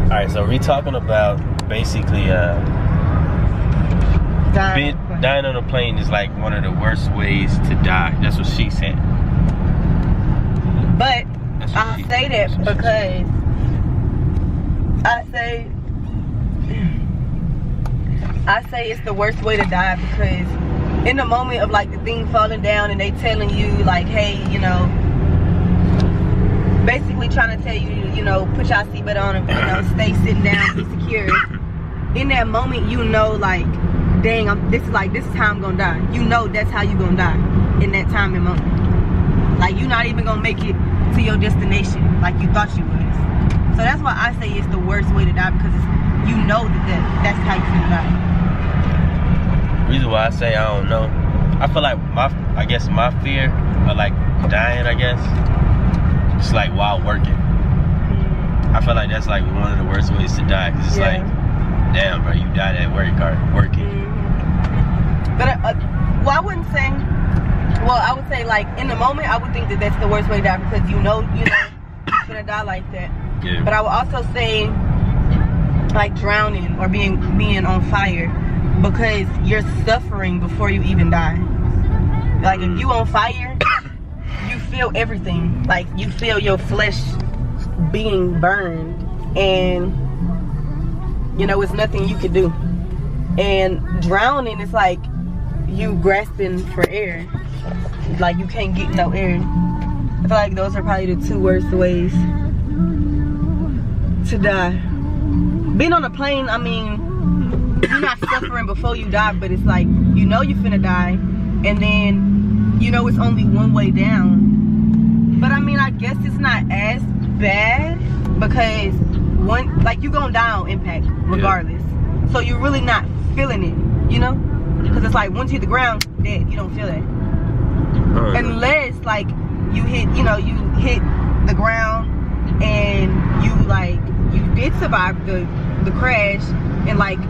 Alright, so we talking about basically dying on a plane is like one of the worst ways to die. That's what she said. But I say that because I say it's the worst way to die, because in the moment of like the thing falling down and they telling you like, hey, you know, basically trying to tell you, you know, put your seatbelt on and, you know, stay sitting down, be secure. In that moment, you know, like, dang, this is how I'm gonna die. You know that's how you gonna die in that time and moment. Like, you're not even gonna make it to your destination like you thought you was. So that's why I say it's the worst way to die, because it's, you know that's how you're gonna die. Reason why I say I don't know, I feel like my fear of like dying, I guess, it's like while working. I feel like that's like one of the worst ways to die, because it's like, damn, bro, you died at work or working. But well, I wouldn't say. Well, I would say like in the moment, I would think that that's the worst way to die, because you know you're gonna die like that. Yeah. But I would also say like drowning or being on fire, because you're suffering before you even die. Like if you on fire, you feel everything. Like you feel your flesh being burned, and you know it's nothing you can do. And drowning is like you grasping for air. Like you can't get no air. I feel like those are probably the two worst ways to die. Being on a plane, I mean, you're not suffering before you die, but it's like, you know you're finna die, and then you know it's only one way down. But I mean, I guess it's not as bad, because like you gonna die on impact regardless. Yeah. So you're really not feeling it, you know? Because it's like once you hit the ground, dead, you don't feel it. Unless like you hit the ground and you did survive the crash, and like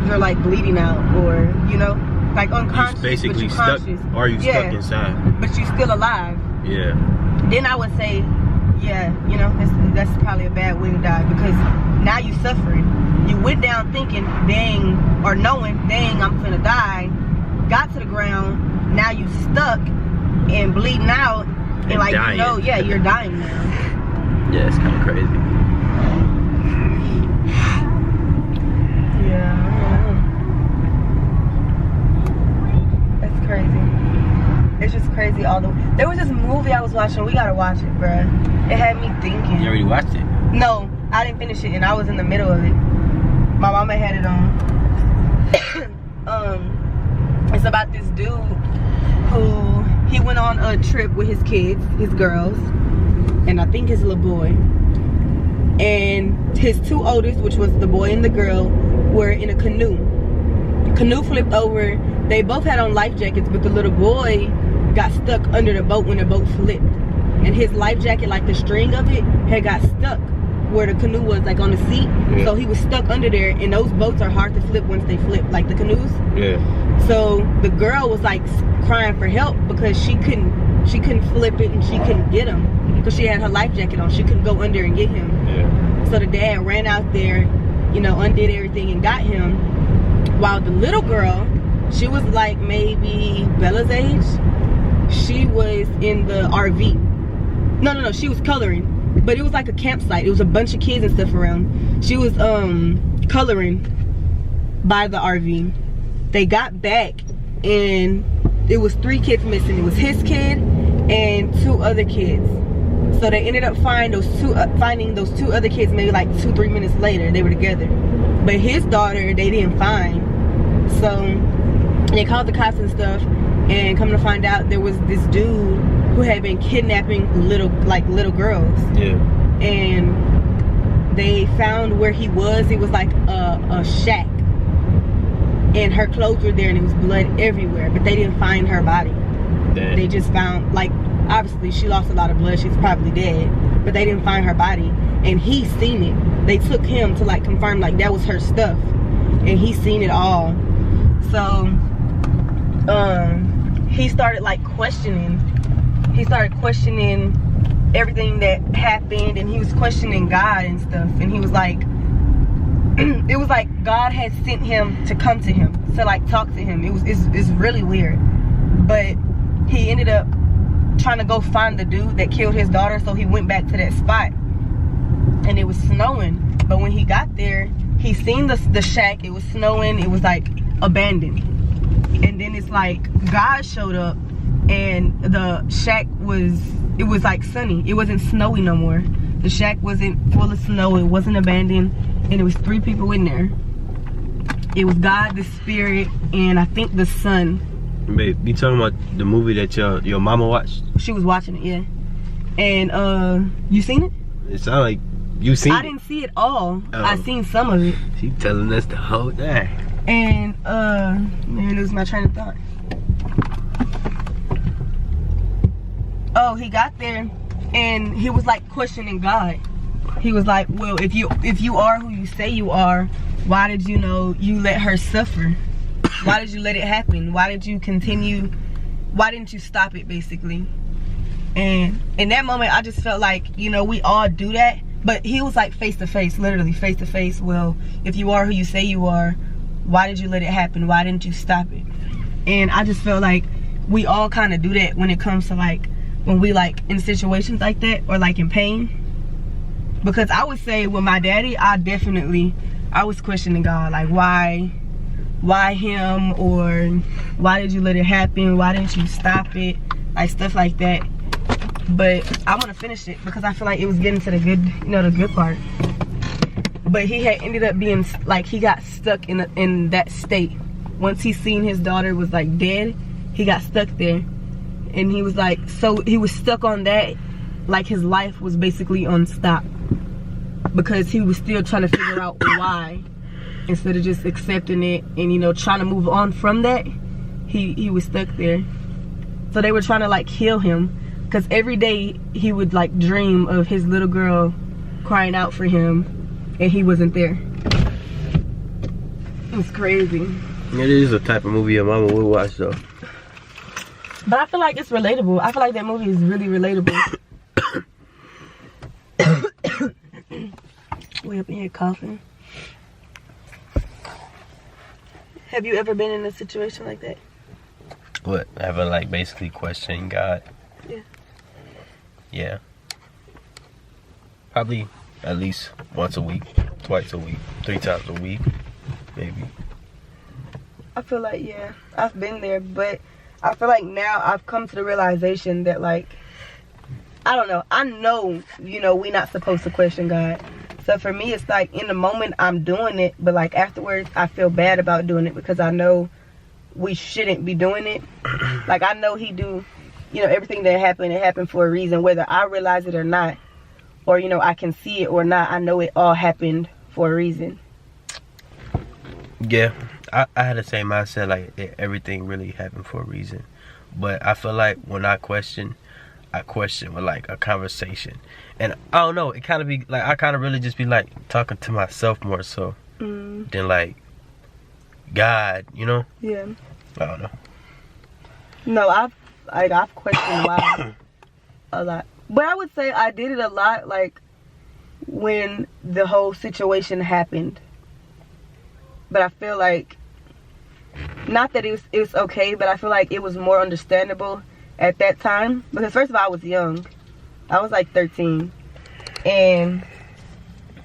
you're like bleeding out, or you know, like unconscious, basically but you're stuck, conscious. or you stuck inside, but you're still alive. Yeah. Then I would say, yeah, you know, that's probably a bad way to die, because now you're suffering. You went down thinking, dang, or knowing, dang, I'm finna die. Got to the ground, now you stuck and bleeding out, and like dying. You know, yeah, you're dying now. Yeah, it's kind of crazy. Yeah, that's crazy. It's just crazy there was this movie I was watching. We gotta watch it, bruh. It had me thinking. You already watched it? No, I didn't finish it, and I was in the middle of it. My mama had it on. It's about this dude who he went on a trip with his kids, his girls, and I think his little boy. And his two oldest, which was the boy and the girl, were in a canoe. Canoe flipped over. They both had on life jackets, but the little boy got stuck under the boat when the boat flipped. And his life jacket, like the string of it, had got stuck where the canoe was, like on the seat. Yeah. So he was stuck under there, and those boats are hard to flip once they flip, like the canoes. Yeah. So the girl was like crying for help, because she couldn't flip it, and she couldn't get him, because she had her life jacket on. She couldn't go under and get him. Yeah. So the dad ran out there, you know, undid everything and got him. While the little girl, she was like maybe Bella's age. She was in the RV. No, she was coloring. But it was like a campsite. It was a bunch of kids and stuff around. She was coloring by the RV. They got back, and it was 3 kids missing. It was his kid and 2 other kids. So they ended up finding those two other kids maybe like 2-3 minutes later. They were together. But his daughter, they didn't find. So they called the cops and stuff, and come to find out, there was this dude who had been kidnapping little girls. Yeah. And they found where he was. It was like a shack, and her clothes were there, and it was blood everywhere, but they didn't find her body. Damn. They just found, like, obviously she lost a lot of blood, she's probably dead, but they didn't find her body. And he seen it. They took him to like confirm like that was her stuff, and he seen it all. So he started like questioning everything that happened, and he was questioning God and stuff. And he was like, it was like God had sent him to come to him, to like talk to him. It's really weird. But he ended up trying to go find the dude that killed his daughter, so he went back to that spot. And it was snowing. But when he got there, he seen the shack. It was snowing. It was like abandoned. And then it's like God showed up, and the shack was like sunny. It wasn't snowy no more. The shack wasn't full of snow. It wasn't abandoned. And it was 3 people in there. It was God, the Spirit, and I think the Son. Babe, you talking about the movie that your mama watched? She was watching it, yeah. And you seen it? It sounded like you seen it. I didn't see it all. I seen some of it. She telling us the whole thing. And man, lose my train of thought. Oh, he got there and he was like questioning God. He was like, well, if you are who you say you are, why did you let her suffer? Why did you let it happen? Why did you continue? Why didn't you stop it, basically? And in that moment, I just felt like, we all do that. But he was like face to face, literally face to face. Well, if you are who you say you are, why did you let it happen? Why didn't you stop it? And I just felt like we all kind of do that when it comes to like, when we like in situations like that or like in pain. Because I would say with my daddy, I was questioning God, like why him, or why did you let it happen? Why didn't you stop it? Like stuff like that. But I want to finish it because I feel like it was getting to the good, the good part. But he had ended up being like, he got stuck in that state. Once he seen his daughter was like dead, he got stuck there. And he was like, so he was stuck on that, like his life was basically on stop. Because he was still trying to figure out why, instead of just accepting it and trying to move on from that. He was stuck there. So they were trying to like heal him, because every day he would like dream of his little girl crying out for him, and he wasn't there. It was crazy. It is a type of movie your mama would watch though. But I feel like it's relatable. I feel like that movie is really relatable. We up in here coughing. Have you ever been in a situation like that? What? Ever like basically questioning God? Yeah. Yeah. Probably at least once a week, twice a week, 3 times a week, maybe. I feel like, yeah, I've been there, but I feel like now I've come to the realization that, like, I don't know. I know, we're not supposed to question God. So for me, it's like in the moment I'm doing it, but like afterwards I feel bad about doing it because I know we shouldn't be doing it. Like I know he do, everything that happened, it happened for a reason, whether I realize it or not, or I can see it or not. I know it all happened for a reason. Yeah, I had the same mindset, like everything really happened for a reason. But I feel like when I question with like a conversation, and I don't know, it kind of be like I kind of really just be like talking to myself more so than like God, Yeah. I don't know. No, I've questioned why a lot, but I would say I did it a lot like when the whole situation happened. But I feel like, not that it was okay, but I feel like it was more understandable at that time, because first of all, I was young. I was like 13, and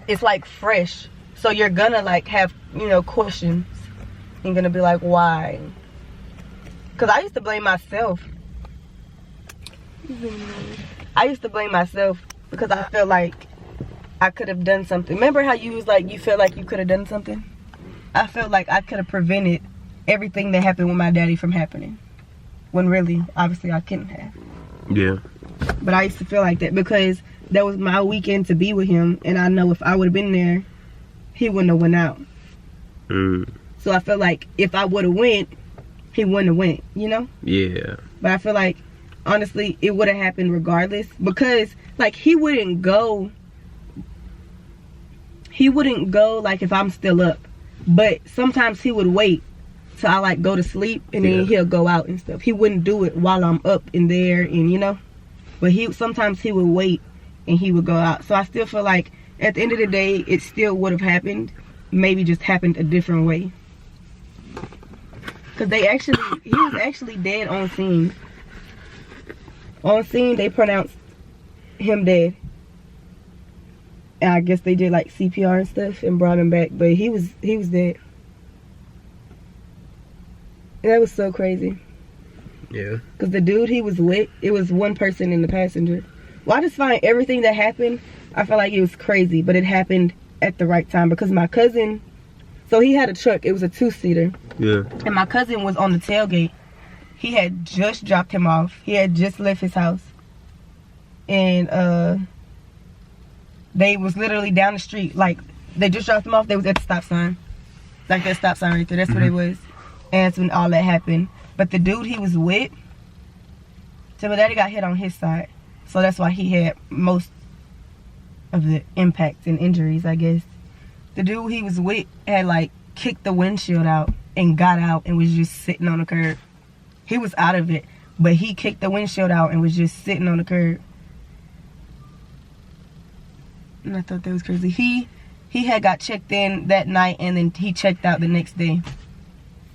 it's like fresh, so you're gonna like have questions. You're gonna be like, why? Because I used to blame myself. Because I felt like I could have done something. Remember how you was like, you felt like you could have done something? I felt like I could have prevented everything that happened with my daddy from happening, when really, obviously, I couldn't have. Yeah. But I used to feel like that because that was my weekend to be with him, and I know if I would have been there, he wouldn't have went out. So I felt like if I would have went, he wouldn't have went, Yeah. But I feel like, honestly, it would have happened regardless, because like he wouldn't go like if I'm still up. But sometimes he would wait till I like go to sleep, and then he'll go out and stuff. He wouldn't do it while I'm up in there, and but sometimes he would wait and he would go out. So I still feel like at the end of the day, it still would have happened, maybe just happened a different way. Cause he was actually dead on scene. On scene, they pronounced him dead. And I guess they did like CPR and stuff and brought him back, but he was dead. And that was so crazy. Yeah. Cause the dude he was with, it was one person in the passenger. Well, I just find everything that happened, I feel like it was crazy, but it happened at the right time. Because my cousin, so he had a truck, it was a 2-seater. Yeah. And my cousin was on the tailgate. He had just dropped him off. He had just left his house. And they was literally down the street. Like, they just dropped him off, they was at the stop sign. Like that stop sign right there, that's what it was. And that's when all that happened. But the dude he was with, so my daddy got hit on his side. So that's why he had most of the impacts and injuries, I guess. The dude he was with had like kicked the windshield out and got out and was just sitting on the curb. He was out of it, but he kicked the windshield out and was just sitting on the curb. And I thought that was crazy. He had got checked in that night and then he checked out the next day.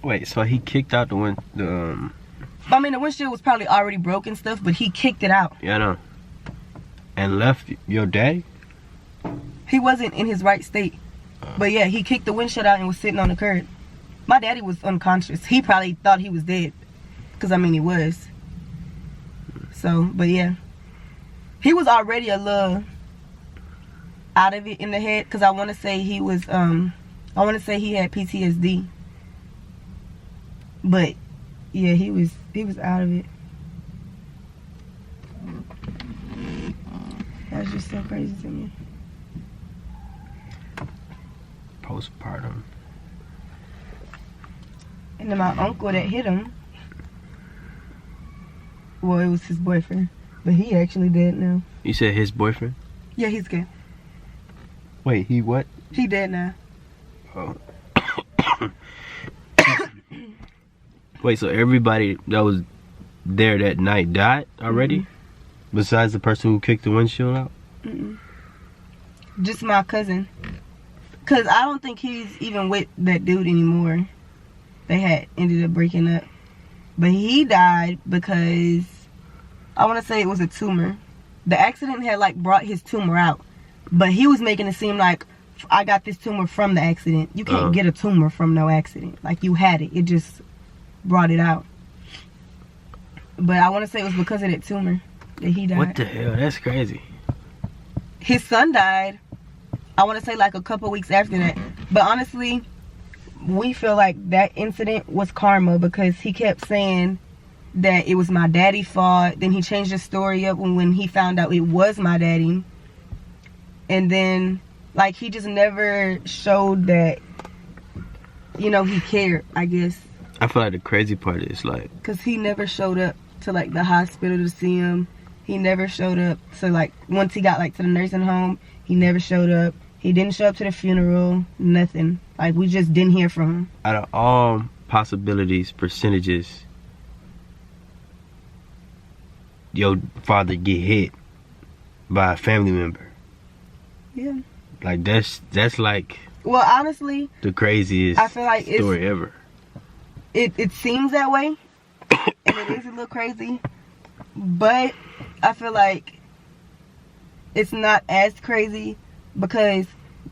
Wait, so he kicked out the I mean, the windshield was probably already broken stuff, but he kicked it out. Yeah, I know. And left your daddy? He wasn't in his right state. But yeah, he kicked the windshield out and was sitting on the curb. My daddy was unconscious. He probably thought he was dead. Because, I mean, he was. So, but yeah. He was already a little out of it in the head. Because I want to say he was, I want to say he had PTSD. But, yeah, he was out of it. That's just so crazy to me. Postpartum. And then my uncle that hit him, well, it was his boyfriend, but he actually dead now. You said his boyfriend? Yeah, he's good. Wait, he what? He dead now. Oh. Wait, so everybody that was there that night died already? Besides the person who kicked the windshield out? Just my cousin. Because I don't think he's even with that dude anymore. They had ended up breaking up. But he died because I want to say it was a tumor. The accident had like brought his tumor out. But he was making it seem like I got this tumor from the accident. You can't get a tumor from no accident. Like you had it. It just brought it out. But I want to say it was because of that tumor that he died. What the hell? That's crazy. His son died, I want to say like a couple weeks after that. But honestly, we feel like that incident was karma because he kept saying that it was my daddy's fault. Then he changed the story up when he found out it was my daddy. And then, like, he just never showed that, you know, he cared, I guess. I feel like the crazy part is like, because he never showed up to like the hospital to see him. He never showed up to like, once he got like to the nursing home, he never showed up. He didn't show up to the funeral, nothing. Like, we just didn't hear from him. out of all possibilities, percentages, your father get hit by a family member. Yeah. Like, that's like, Well, honestly, the craziest I feel like story ever. It seems that way, and it is a little crazy, but I feel like it's not as crazy because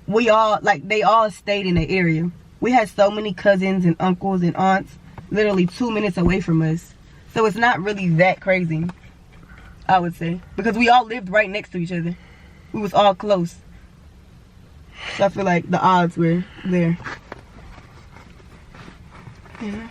we all, like, they all stayed in the area. We had so many cousins and uncles and aunts literally 2 minutes away from us. So it's not really that crazy, I would say, because we all lived right next to each other. We was all close. So I feel like the odds were there. Yeah.